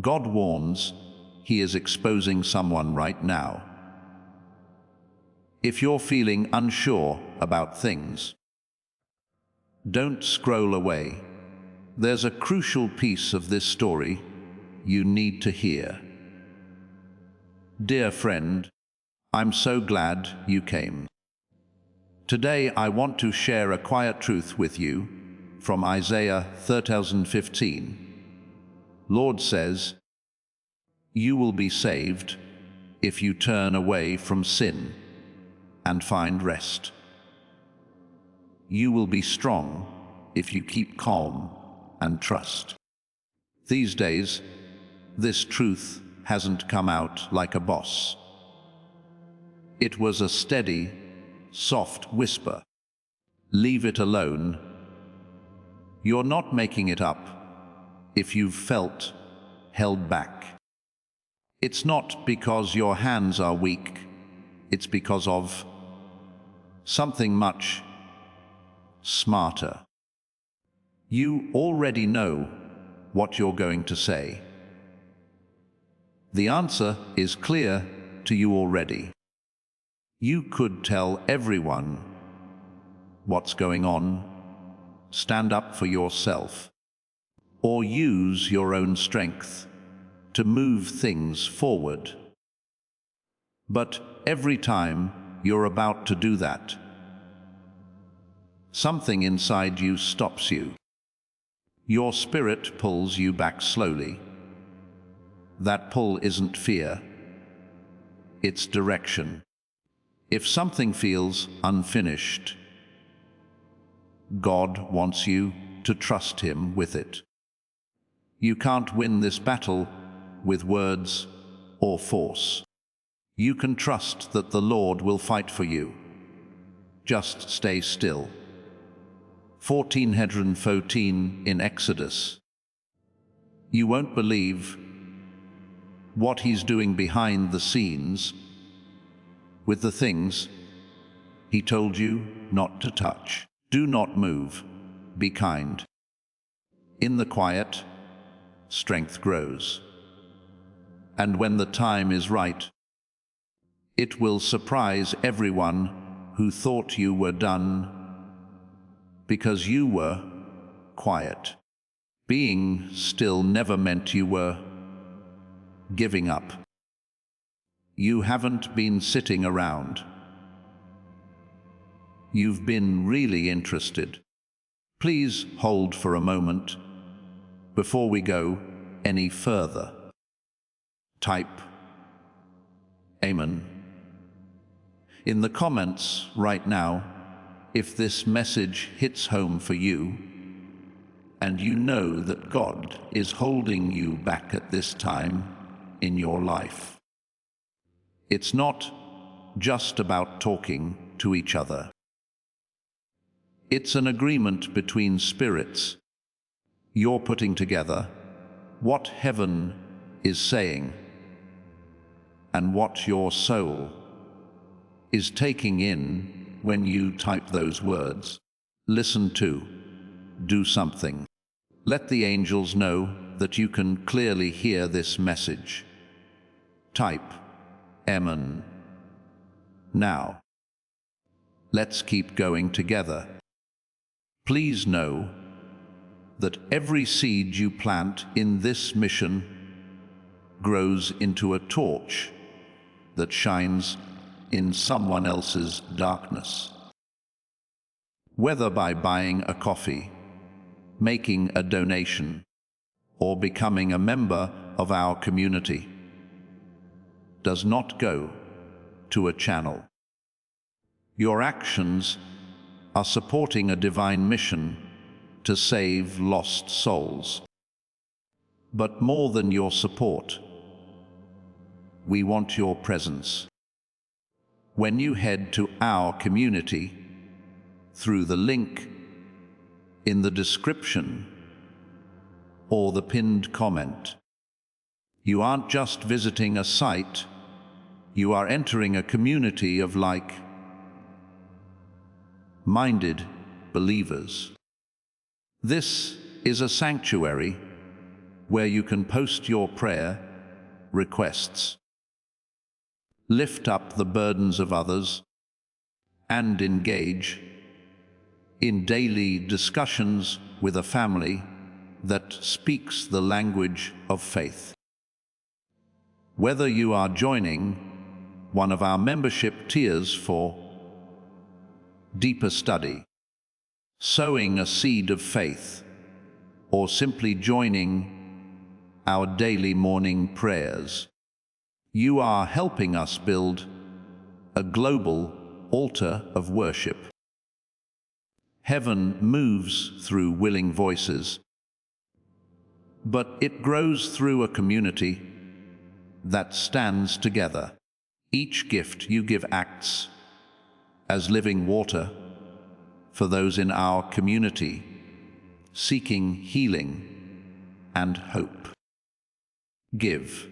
God warns He is exposing someone right now. If you're feeling unsure about things, don't scroll away. There's a crucial piece of this story you need to hear. Dear friend, I'm so glad you came. Today I want to share a quiet truth with you from Isaiah 30:15. Lord says, you will be saved if you turn away from sin and find rest. You will be strong if you keep calm and trust. These days, this truth hasn't come out like a boss. It was a steady, soft whisper. Leave it alone. You're not making it up if you've felt held back. It's not because your hands are weak. It's because of something much smarter. You already know what you're going to say. The answer is clear to you already. You could tell everyone what's going on, stand up for yourself, or use your own strength to move things forward. But every time you're about to do that, something inside you stops you. Your spirit pulls you back slowly. That pull isn't fear, it's direction. If something feels unfinished, God wants you to trust Him with it. You can't win this battle with words or force. You can trust that the Lord will fight for you. Just stay still. 14:14 in Exodus. You won't believe what He's doing behind the scenes with the things He told you not to touch. Do not move. Be kind. In the quiet, strength grows. And when the time is right, it will surprise everyone who thought you were done because you were quiet. Being still never meant you were giving up. You haven't been sitting around. You've been really interested. Please hold for a moment before we go any further. Type Amen in the comments right now if this message hits home for you and you know that God is holding you back at this time in your life. It's not just about talking to each other. It's an agreement between spirits. You're putting together what heaven is saying and what your soul is taking in when you type those words. Listen to, do something. Let the angels know that you can clearly hear this message. Type Amen. Now, let's keep going together. Please know that every seed you plant in this mission grows into a torch that shines in someone else's darkness. Whether by buying a coffee, making a donation, or becoming a member of our community, does not go to a channel. Your actions are supporting a divine mission to save lost souls. But more than your support, we want your presence. When you head to our community through the link in the description or the pinned comment, you aren't just visiting a site, you are entering a community of like-minded believers. This is a sanctuary where you can post your prayer requests, lift up the burdens of others, and engage in daily discussions with a family that speaks the language of faith. Whether you are joining one of our membership tiers for deeper study, sowing a seed of faith, or simply joining our daily morning prayers, you are helping us build a global altar of worship. Heaven moves through willing voices, but it grows through a community that stands together. Each gift you give acts as living water for those in our community seeking healing and hope. Give,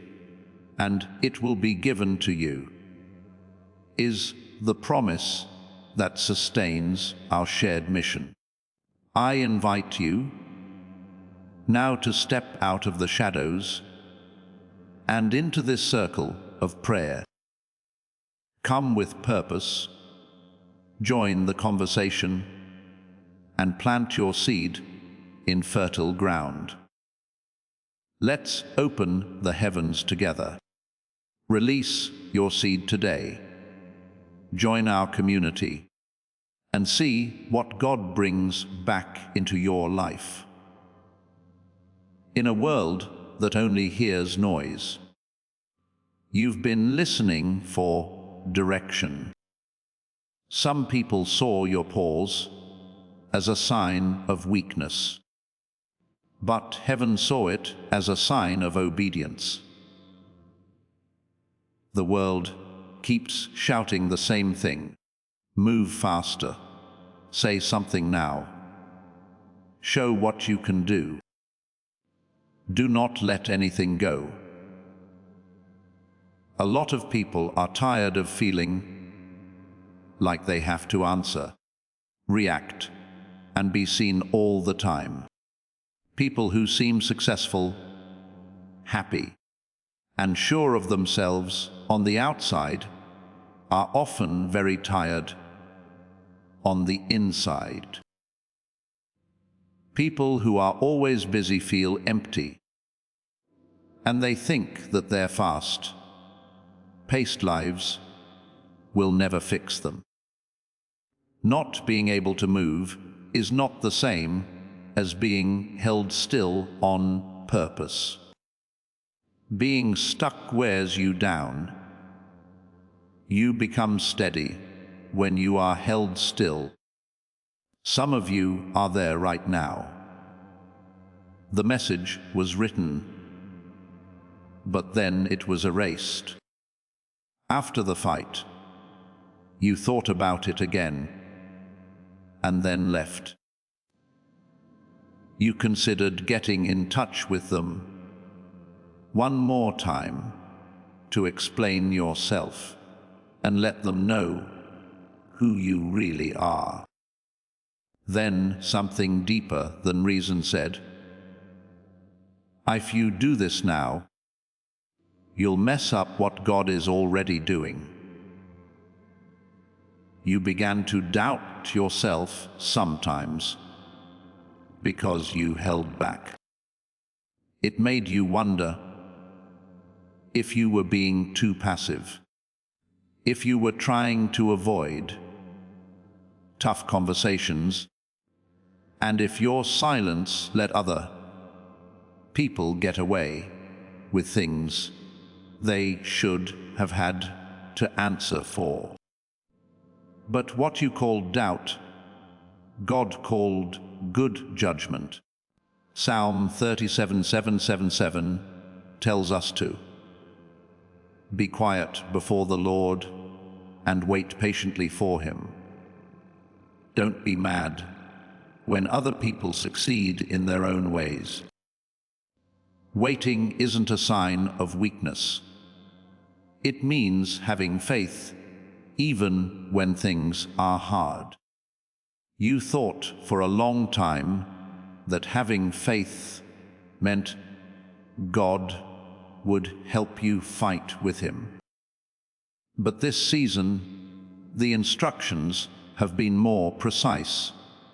and it will be given to you, is the promise that sustains our shared mission. I invite you now to step out of the shadows and into this circle of prayer. Come with purpose, join the conversation, and plant your seed in fertile ground. Let's open the heavens together. Release your seed today. Join our community and see what God brings back into your life. In a world that only hears noise, you've been listening for direction. Some people saw your pause as a sign of weakness, but heaven saw it as a sign of obedience. The world keeps shouting the same thing. Move faster. Say something now. Show what you can do. Do not let anything go. A lot of people are tired of feeling like they have to answer, react, and be seen all the time. People who seem successful, happy, and sure of themselves on the outside are often very tired on the inside. People who are always busy feel empty, and they think that their fast-paced lives will never fix them. Not being able to move is not the same as being held still on purpose. Being stuck wears you down. You become steady when you are held still. Some of you are there right now. The message was written, but then it was erased. After the fight, you thought about it again, and then left. You considered getting in touch with them one more time to explain yourself and let them know who you really are. Then something deeper than reason said, if you do this now, you'll mess up what God is already doing. You began to doubt yourself sometimes because you held back. It made you wonder if you were being too passive, if you were trying to avoid tough conversations, and if your silence let other people get away with things they should have had to answer for. But what you called doubt, God called good judgment. Psalm 37:777 tells us to be quiet before the Lord and wait patiently for Him. Don't be mad when other people succeed in their own ways. Waiting isn't a sign of weakness. It means having faith even when things are hard. You thought for a long time that having faith meant God would help you fight with him. But this season, the instructions have been more precise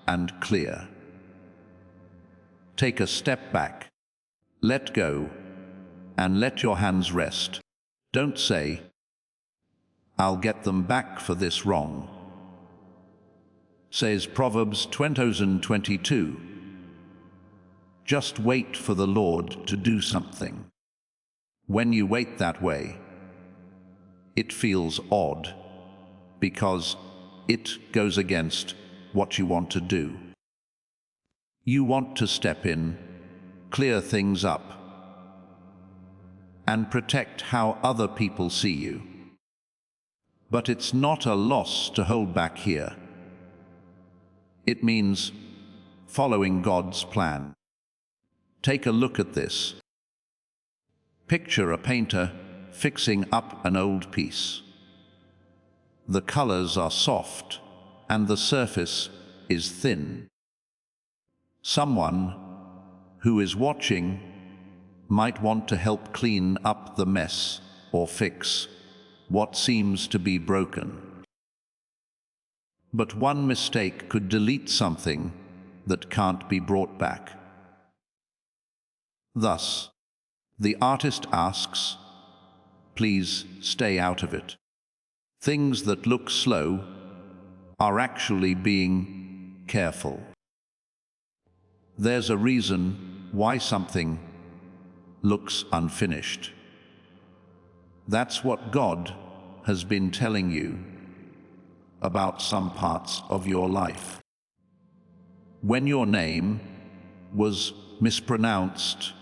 and clear. Take a step back, let go, and let your hands rest. Don't say, "I'll get them back for this wrong." Says Proverbs 20:22. Just wait for the Lord to do something. When you wait that way, it feels odd because it goes against what you want to do. You want to step in, clear things up, and protect how other people see you. But it's not a loss to hold back here. It means following God's plan. Take a look at this. Picture a painter fixing up an old piece. The colors are soft and the surface is thin. Someone who is watching might want to help clean up the mess or fix what seems to be broken. But one mistake could delete something that can't be brought back. Thus, the artist asks, please stay out of it. Things that look slow are actually being careful. There's a reason why something looks unfinished. That's what God has been telling you about some parts of your life. When your name was mispronounced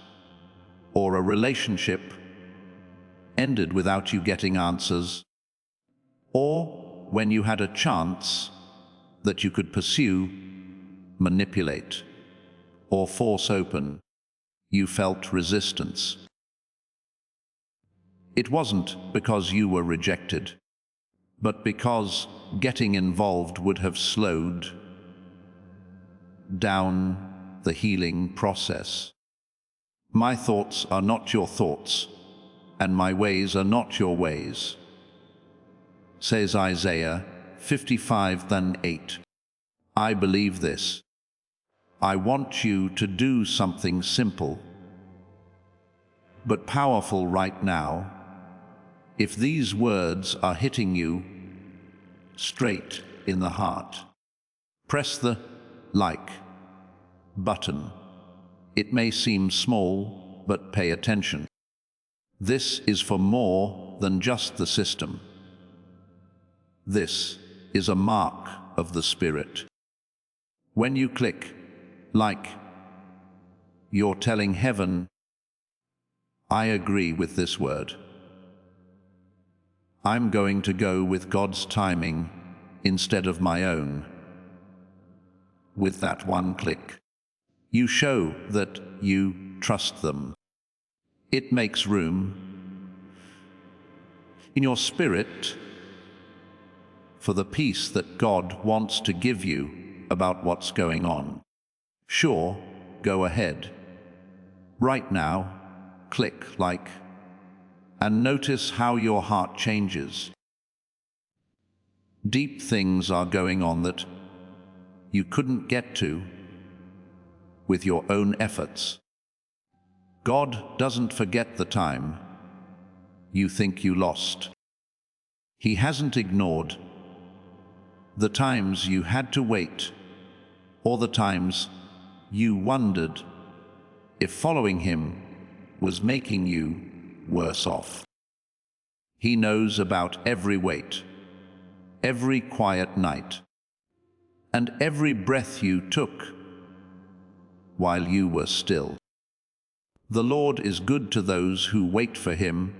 or a relationship ended without you getting answers, or when you had a chance that you could pursue, manipulate, or force open, you felt resistance. It wasn't because you were rejected, but because getting involved would have slowed down the healing process. My thoughts are not your thoughts, and my ways are not your ways, says Isaiah 55:8. I believe this. I want you to do something simple, but powerful right now. If these words are hitting you straight in the heart, press the like button. It may seem small, but pay attention. This is for more than just the system. This is a mark of the Spirit. When you click like, you're telling heaven, I agree with this word. I'm going to go with God's timing instead of my own. With that one click, you show that you trust them. It makes room in your spirit for the peace that God wants to give you about what's going on. Sure, go ahead. Right now, click like, and notice how your heart changes. Deep things are going on that you couldn't get to with your own efforts. God doesn't forget the time you think you lost. He hasn't ignored the times you had to wait, or the times you wondered if following him was making you worse off. He knows about every wait, every quiet night, and every breath you took while you were still. The Lord is good to those who wait for him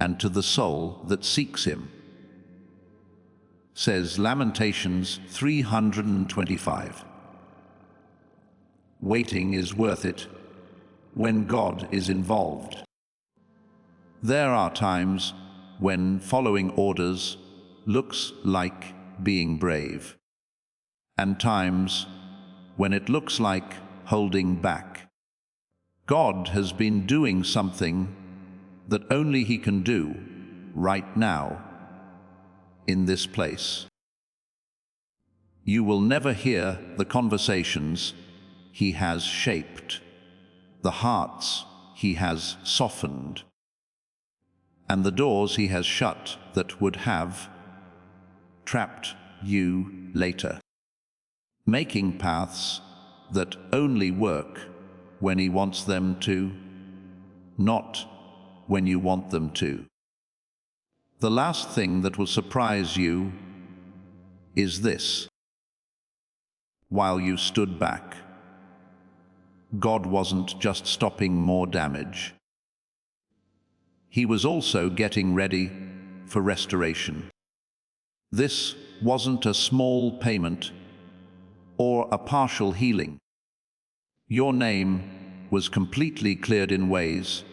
and to the soul that seeks him, says Lamentations 325. Waiting is worth it when God is involved. There are times when following orders looks like being brave, and times when it looks like holding back. God has been doing something that only He can do right now in this place. You will never hear the conversations He has shaped, the hearts He has softened, and the doors He has shut that would have trapped you later, making paths that only work when He wants them to, not when you want them to. The last thing that will surprise you is this. While you stood back, God wasn't just stopping more damage. He was also getting ready for restoration. This wasn't a small payment or a partial healing. Your name was completely cleared in ways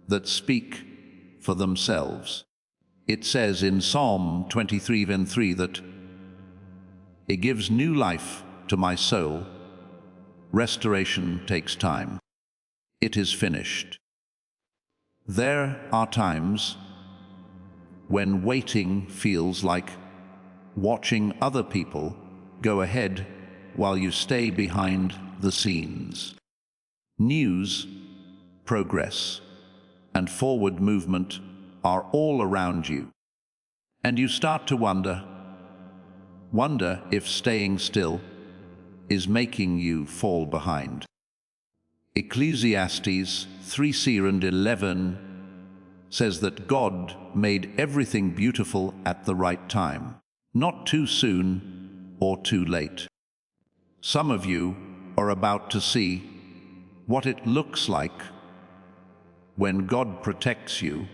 that speak for themselves. It says in Psalm 23:3 that it gives new life to my soul. Restoration takes time. It is finished. There are times when waiting feels like watching other people go ahead while you stay behind the scenes. News, progress, and forward movement are all around you, and you start to wonder if staying still is making you fall behind. Ecclesiastes 3:11 says that God made everything beautiful at the right time, not too soon or too late. Some of you are about to see what it looks like when God protects you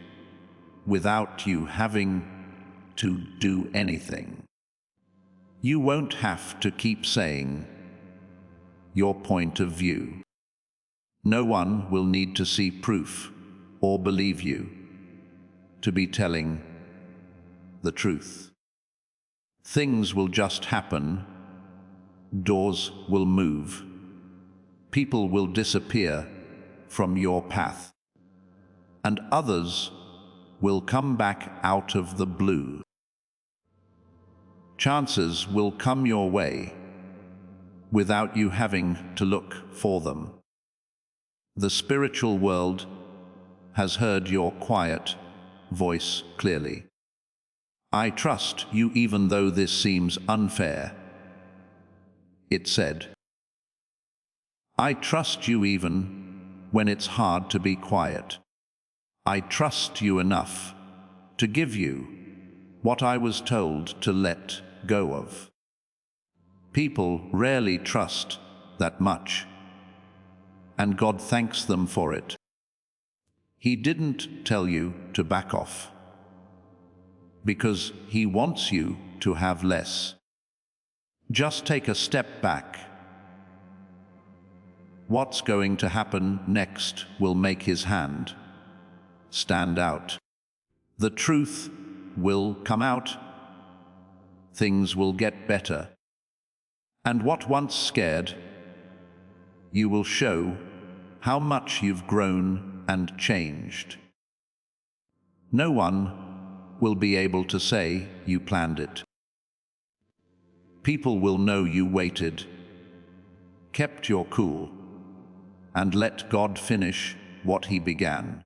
without you having to do anything. You won't have to keep saying your point of view. No one will need to see proof or believe you to be telling the truth. Things will just happen. Doors will move. People will disappear from your path, and others will come back out of the blue. Chances will come your way without you having to look for them. The spiritual world has heard your quiet voice clearly. I trust you even though this seems unfair. It said, I trust you even when it's hard to be quiet. I trust you enough to give you what I was told to let go of. People rarely trust that much, and God thanks them for it. He didn't tell you to back off, because He wants you to have less. Just take a step back. What's going to happen next will make His hand stand out. The truth will come out. Things will get better. And what once scared, you will show how much you've grown and changed. No one will be able to say you planned it. People will know you waited, kept your cool, and let God finish what He began.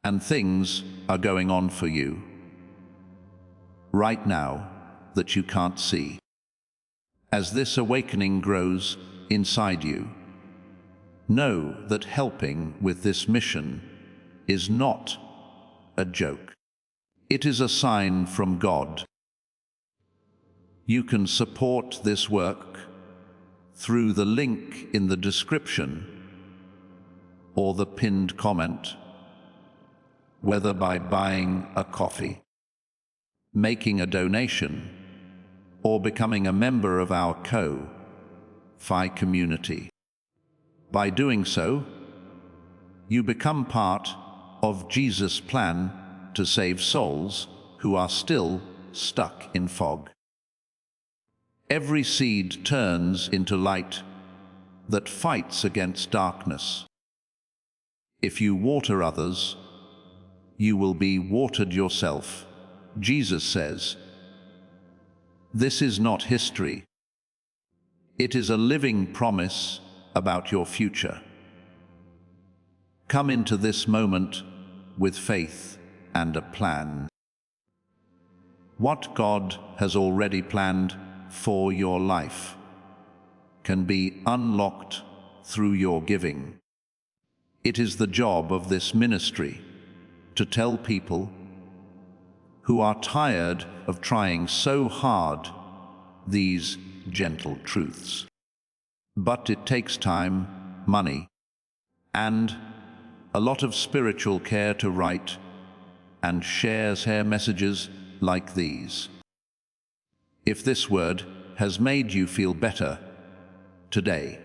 And things are going on for you right now that you can't see. As this awakening grows inside you, know that helping with this mission is not a joke. It is a sign from God. You can support this work through the link in the description or the pinned comment, whether by buying a coffee, making a donation, or becoming a member of our Ko-Fi community. By doing so, you become part of Jesus' plan to save souls who are still stuck in fog. Every seed turns into light that fights against darkness. If you water others, you will be watered yourself, Jesus says. This is not history. It is a living promise about your future. Come into this moment with faith and a plan. What God has already planned for your life can be unlocked through your giving. It is the job of this ministry to tell people who are tired of trying so hard these gentle truths. But it takes time, money, and a lot of spiritual care to write and share messages like these. If this word has made you feel better today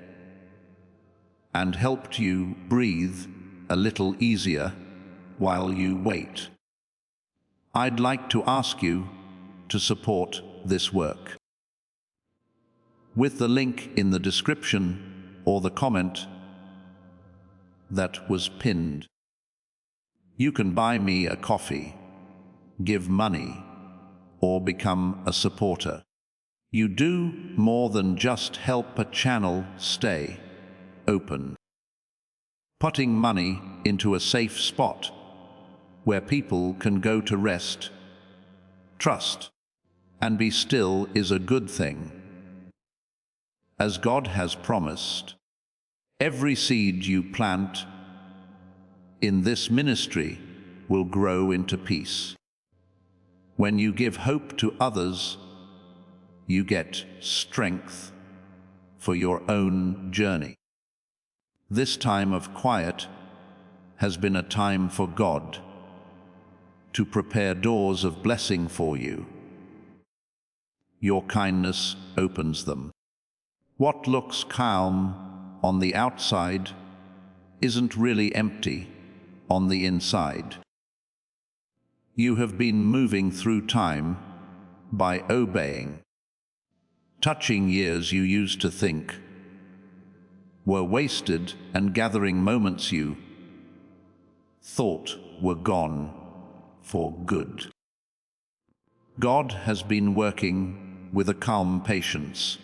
and helped you breathe a little easier while you wait, I'd like to ask you to support this work. With the link in the description or the comment that was pinned, you can buy me a coffee, give money, or become a supporter. You do more than just help a channel stay open. Putting money into a safe spot where people can go to rest, trust, and be still is a good thing. As God has promised, every seed you plant in this ministry will grow into peace. When you give hope to others, you get strength for your own journey. This time of quiet has been a time for God to prepare doors of blessing for you. Your kindness opens them. What looks calm on the outside isn't really empty on the inside. You have been moving through time by obeying, touching years you used to think were wasted and gathering moments you thought were gone for good. God has been working with a calm patience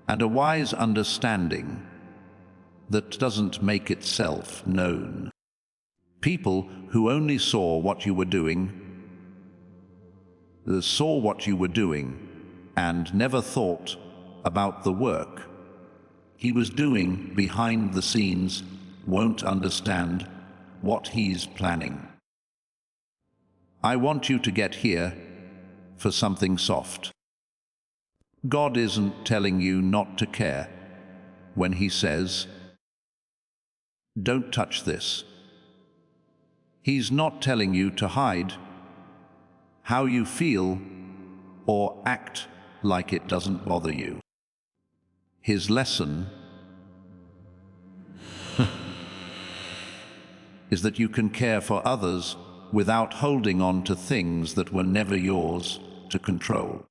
and a wise understanding that doesn't make itself known. People who only saw what you were doing and never thought about the work he was doing behind the scenes won't understand what he's planning. I want you to get here for something soft. God isn't telling you not to care when he says, "Don't touch this." He's not telling you to hide how you feel or act like it doesn't bother you. His lesson is that you can care for others without holding on to things that were never yours to control.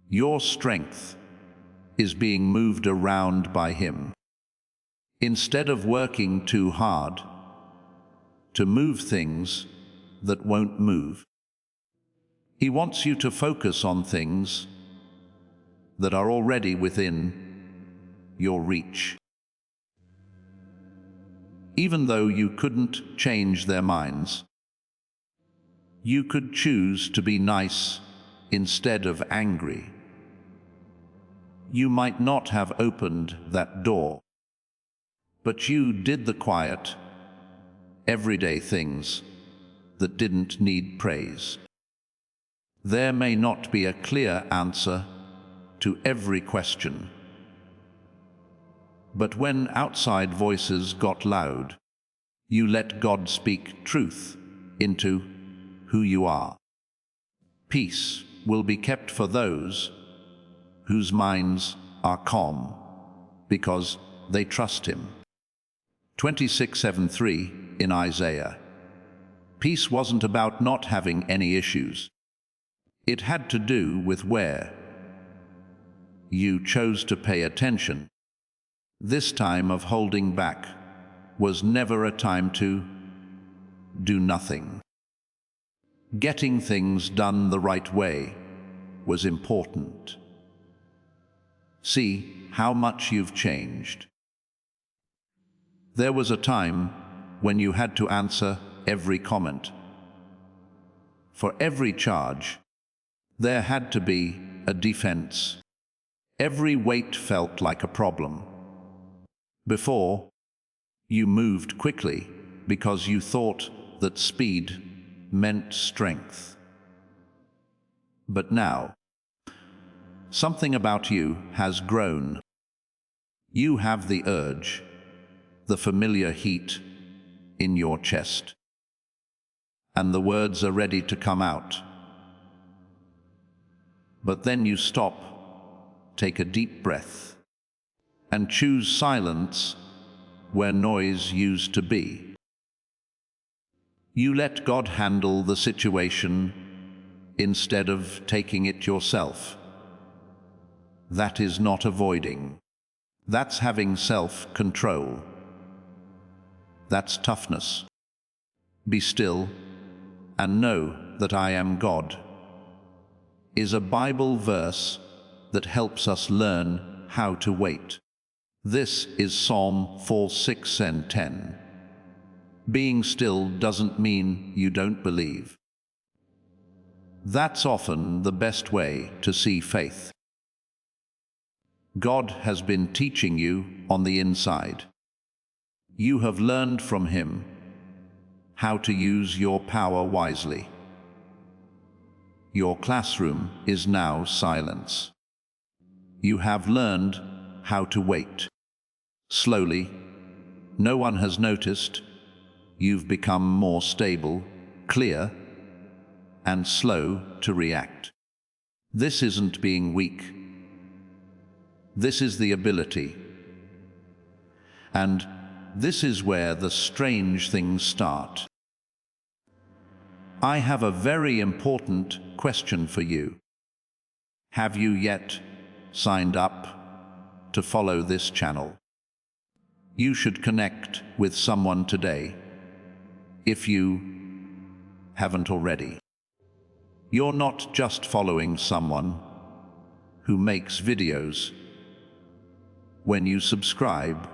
Your strength is being moved around by him. Instead of working too hard to move things that won't move, he wants you to focus on things that are already within your reach. Even though you couldn't change their minds, you could choose to be nice instead of angry. You might not have opened that door, but you did the quiet, everyday things that didn't need praise. There may not be a clear answer to every question, but when outside voices got loud, you let God speak truth into who you are. Peace will be kept for those whose minds are calm because they trust him. 26:7-3 in Isaiah. Peace wasn't about not having any issues. It had to do with where you chose to pay attention This time of holding back was never a time to do nothing. Getting things done the right way was important. See how much you've changed. There was a time when you had to answer every comment. For every charge, there had to be a defense. Every weight felt like a problem. Before, you moved quickly because you thought that speed meant strength. But now, something about you has grown. You have the urge, the familiar heat in your chest. And the words are ready to come out. But then you stop, take a deep breath, and choose silence where noise used to be. You let God handle the situation instead of taking it yourself. That is not avoiding. That's having self-control. That's toughness. Be still and know that I am God is a Bible verse that helps us learn how to wait. This is Psalm 4:6 and 10. Being still doesn't mean you don't believe. That's often the best way to see faith. God has been teaching you on the inside. You have learned from Him how to use your power wisely. Your classroom is now silence. You have learned how to wait. Slowly, no one has noticed, you've become more stable, clear, and slow to react. This isn't being weak. This is the ability. And this is where the strange things start. I have a very important question for you. Have you yet signed up to follow this channel? You should connect with someone today, if you haven't already. You're not just following someone who makes videos. When you subscribe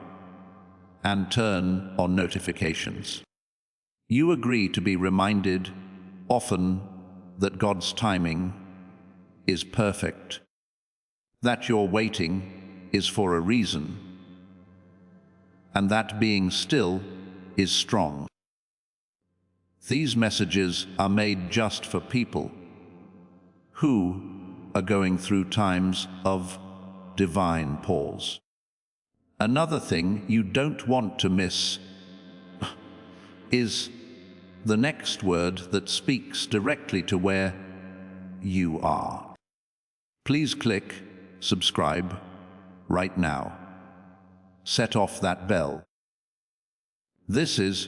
and turn on notifications, you agree to be reminded often that God's timing is perfect, that your waiting is for a reason, and that being still is strong. These messages are made just for people who are going through times of divine pause. Another thing you don't want to miss is the next word that speaks directly to where you are. Please click subscribe right now. Set off that bell. This is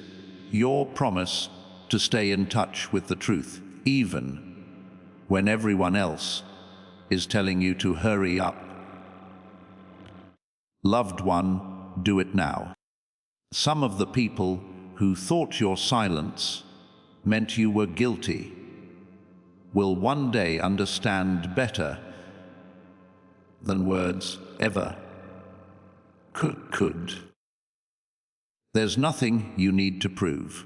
your promise to stay in touch with the truth, even when everyone else is telling you to hurry up. Loved one, do it now. Some of the people who thought your silence meant you were guilty will one day understand better than words ever could. There's nothing you need to prove.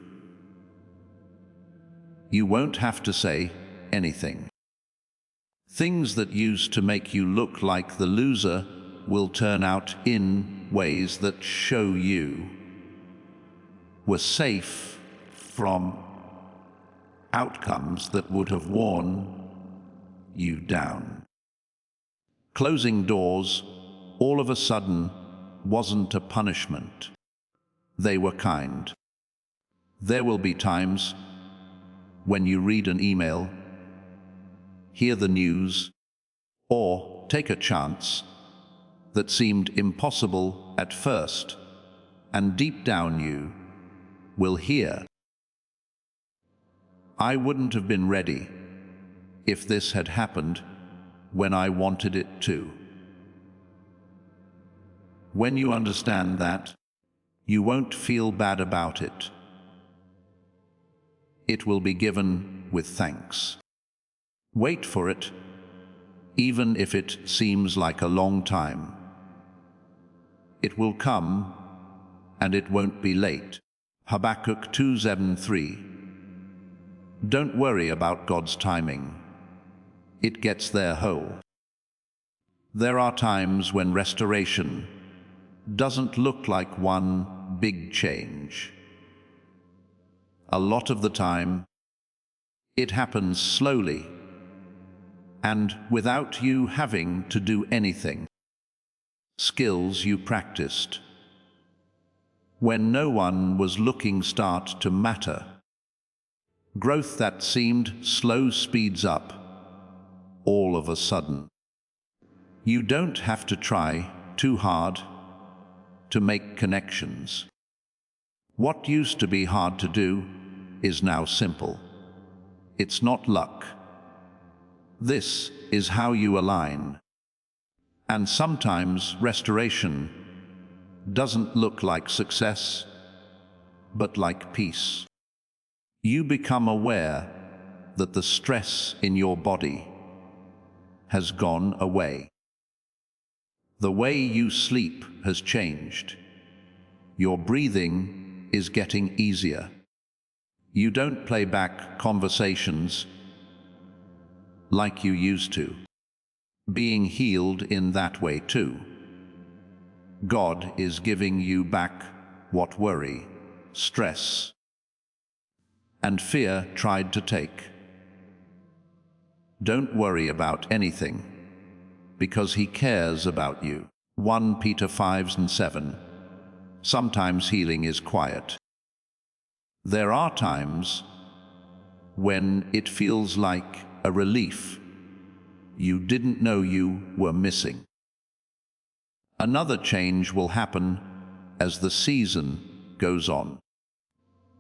You won't have to say anything. Things that used to make you look like the loser will turn out in ways that show you were safe from outcomes that would have worn you down. Closing doors all of a sudden wasn't a punishment. They were kind. There will be times when you read an email, hear the news, or take a chance that seemed impossible at first, and deep down you will hear, I wouldn't have been ready if this had happened when I wanted it to. When you understand that, you won't feel bad about it. It will be given with thanks. Wait for it, even if it seems like a long time. It will come, and it won't be late. Habakkuk 2:7-3. Don't worry about God's timing. It gets there whole. There are times when restoration doesn't look like one big change. A lot of the time, it happens slowly and without you having to do anything. Skills you practiced when no one was looking start to matter. Growth that seemed slow speeds up all of a sudden. You don't have to try too hard to make connections. What used to be hard to do is now simple. It's not luck. This is how you align. And sometimes restoration doesn't look like success, but like peace. You become aware that the stress in your body has gone away. The way you sleep has changed. Your breathing is getting easier. You don't play back conversations like you used to. Being healed in that way too. God is giving you back what worry, stress, and fear tried to take. Don't worry about anything, because He cares about you. 1 Peter 5:7. Sometimes healing is quiet. There are times when it feels like a relief you didn't know you were missing. Another change will happen as the season goes on.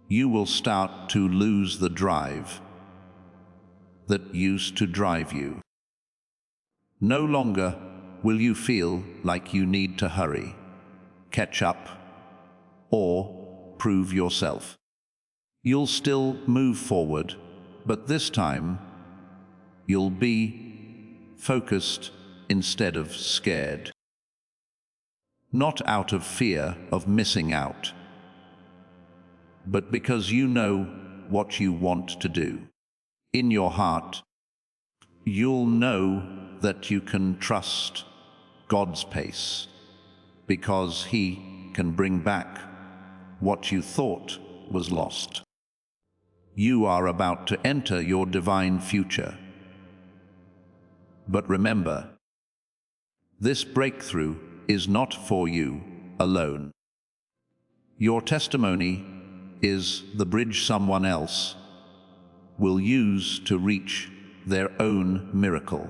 You will start to lose the drive that used to drive you. No longer will you feel like you need to hurry, catch up, or prove yourself. You'll still move forward, but this time you'll be focused instead of scared. Not out of fear of missing out, but because you know what you want to do. In your heart, you'll know that you can trust God's pace, because He can bring back what you thought was lost. You are about to enter your divine future. But remember, this breakthrough is not for you alone. Your testimony is the bridge someone else will use to reach their own miracle.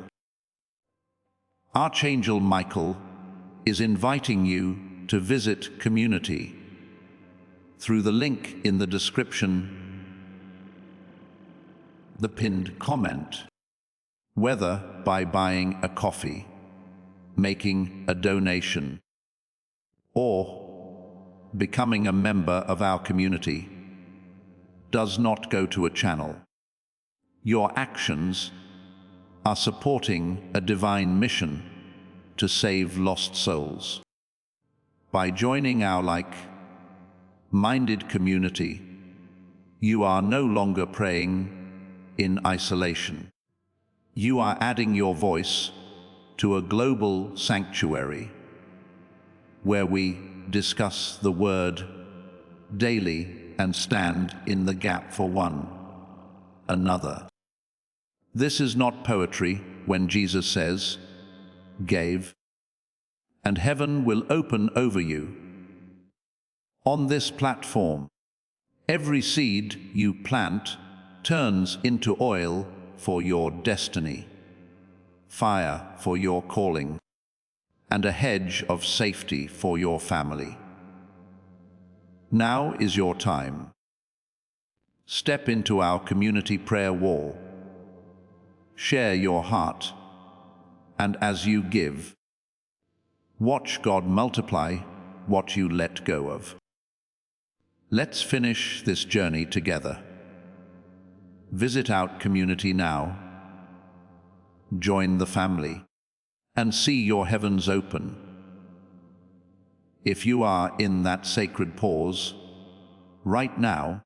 Archangel Michael is inviting you to visit Community through the link in the description, the pinned comment. Whether by buying a coffee, making a donation, or becoming a member of our community, does not go to a channel. Your actions are supporting a divine mission to save lost souls. By joining our like-minded community, you are no longer praying in isolation. You are adding your voice to a global sanctuary where we discuss the Word daily and stand in the gap for one another. This is not poetry when Jesus says, "Gave, and heaven will open over you." On this platform, every seed you plant turns into oil for your destiny, fire for your calling, and a hedge of safety for your family. Now is your time. Step into our community prayer wall. Share your heart, and as you give, Watch God multiply what you let go of. Let's finish this journey together. Visit Out Community now. Join the family and see your heavens open. If you are in that sacred pause right now,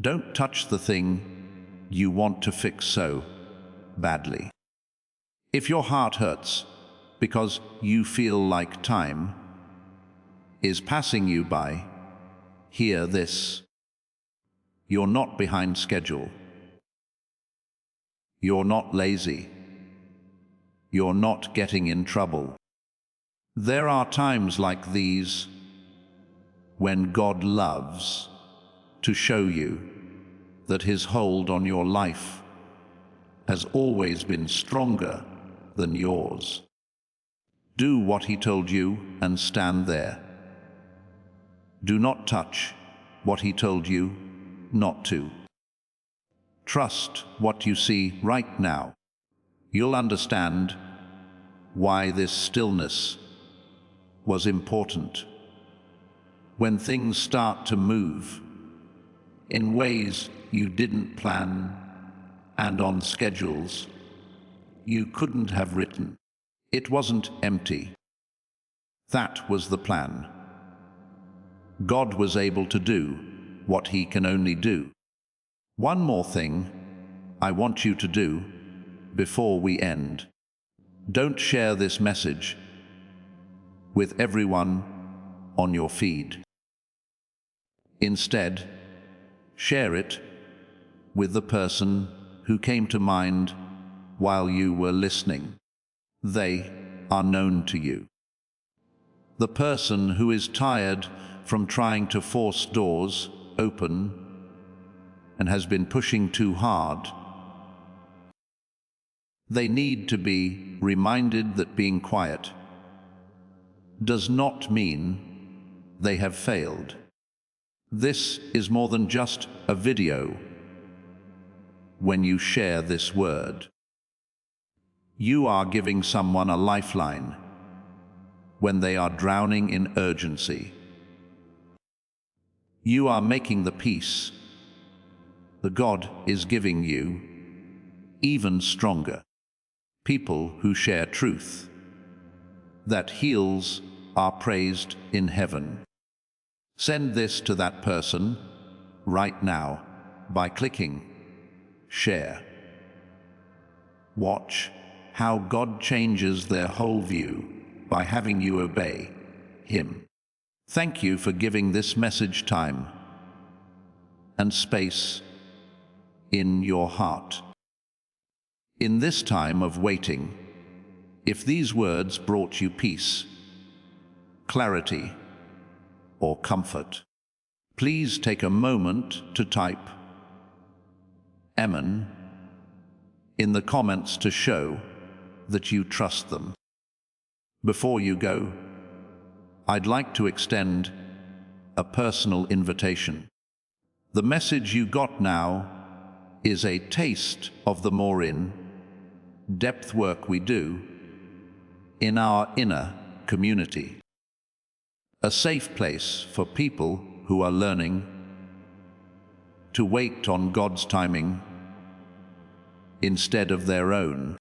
don't touch the thing you want to fix so badly. If your heart hurts because you feel like time is passing you by, hear this. You're not behind schedule. You're not lazy. You're not getting in trouble. There are times like these when God loves to show you that His hold on your life has always been stronger than yours. Do what He told you and stand there. Do not touch what He told you not to. Trust what you see right now. You'll understand why this stillness was important. When things start to move in ways you didn't plan and on schedules you couldn't have written, it wasn't empty. That was the plan. God was able to do what He can only do. One more thing I want you to do before we end. Don't share this message with everyone on your feed. Instead, share it with the person who came to mind while you were listening. They are known to you. The person who is tired from trying to force doors open and has been pushing too hard. They need to be reminded that being quiet does not mean they have failed. This is more than just a video. When you share this word, you are giving someone a lifeline when they are drowning in urgency. You are making the peace that God is giving you even stronger. People who share truth that heals are praised in heaven. Send this to that person right now by clicking share. Watch how God changes their whole view by having you obey Him. Thank you for giving this message time and space in your heart. In this time of waiting, if these words brought you peace, clarity, or comfort, please take a moment to type Amen in the comments to show that you trust them. Before you go, I'd like to extend a personal invitation. The message you got now is a taste of the more in-depth work we do in our inner community. A safe place for people who are learning to wait on God's timing instead of their own.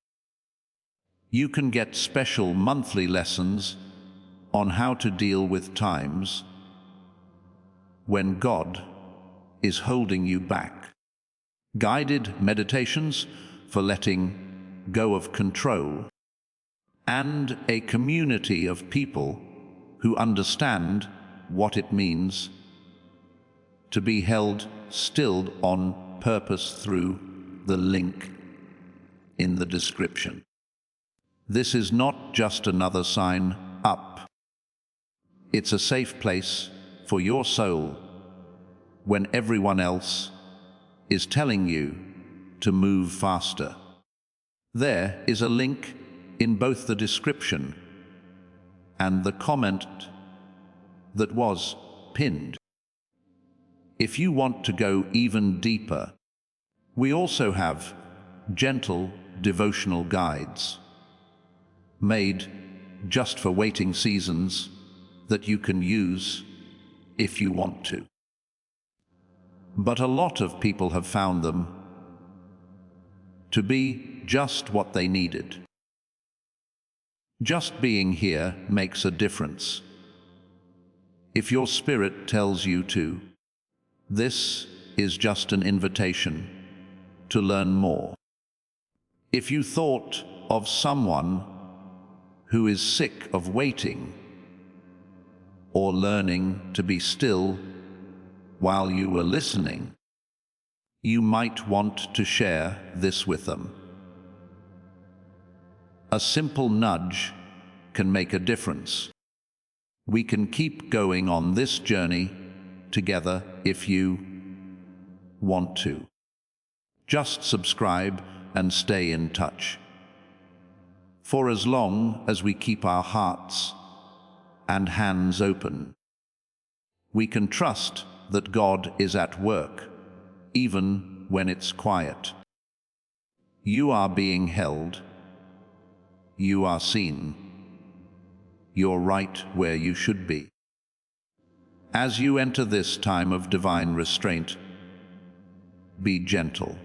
You can get special monthly lessons on how to deal with times when God is holding you back. Guided meditations for letting go of control, and a community of people who understand what it means to be held still on purpose through the link in the description. This is not just another sign up. It's a safe place for your soul when everyone else is telling you to move faster. There is a link in both the description and the comment that was pinned. If you want to go even deeper, we also have gentle devotional guides made just for waiting seasons that you can use if you want to. But a lot of people have found them to be just what they needed. Just being here makes a difference. If your spirit tells you to, this is just an invitation to learn more. If you thought of someone who is sick of waiting or learning to be still while you were listening, you might want to share this with them. A simple nudge can make a difference. We can keep going on this journey together if you want to. Just subscribe and stay in touch. For as long as we keep our hearts and hands open, we can trust that God is at work, even when it's quiet. You are being held. You are seen. You're right where you should be. As you enter this time of divine restraint, be gentle.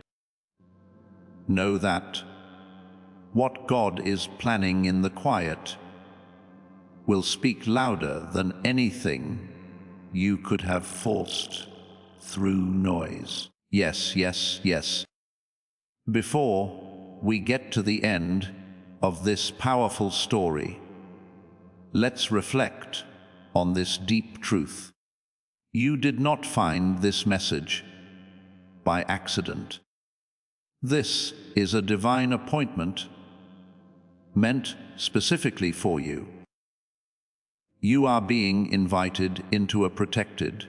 Know that what God is planning in the quiet will speak louder than anything you could have forced through noise. Yes, yes, yes. Before we get to the end of this powerful story, let's reflect on this deep truth. You did not find this message by accident. This is a divine appointment meant specifically for you. You are being invited into a protected,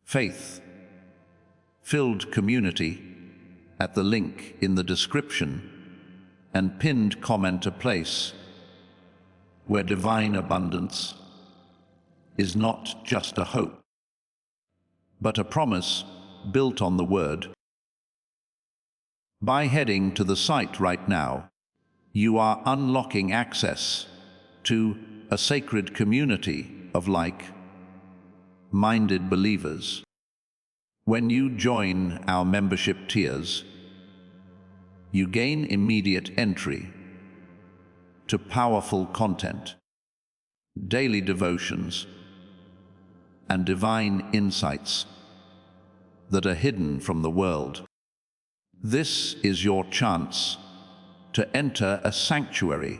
faith-filled community at the link in the description and pinned comment, a place where divine abundance is not just a hope, but a promise built on the Word. By heading to the site right now, you are unlocking access to a sacred community of like-minded believers. When you join our membership tiers, you gain immediate entry to powerful content, daily devotions, and divine insights that are hidden from the world. This is your chance to enter a sanctuary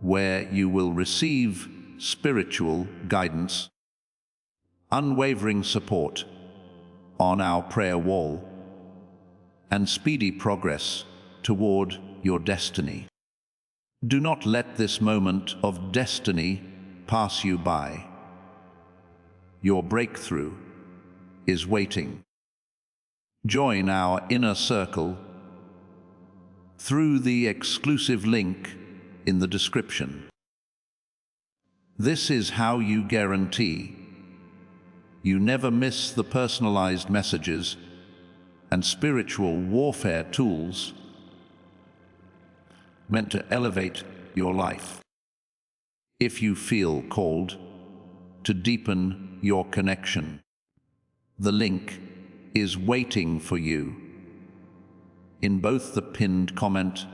where you will receive spiritual guidance, unwavering support on our prayer wall, and speedy progress toward your destiny. Do not let this moment of destiny pass you by. Your breakthrough is waiting. Join our inner circle through the exclusive link in the description. This is how you guarantee you never miss the personalized messages and spiritual warfare tools meant to elevate your life. If you feel called to deepen your connection, the link is waiting for you in both the pinned comment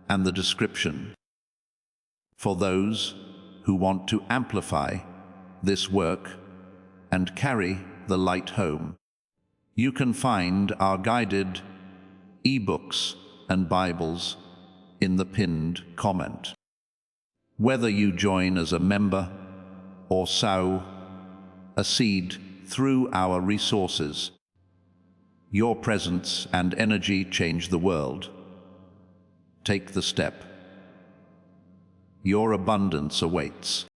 and the description. For those who want to amplify this work and carry the light home, you can find our guided e-books and Bibles in the pinned comment. Whether you join as a member or sow a seed through our resources, your presence and energy change the world. Take the step. Your abundance awaits.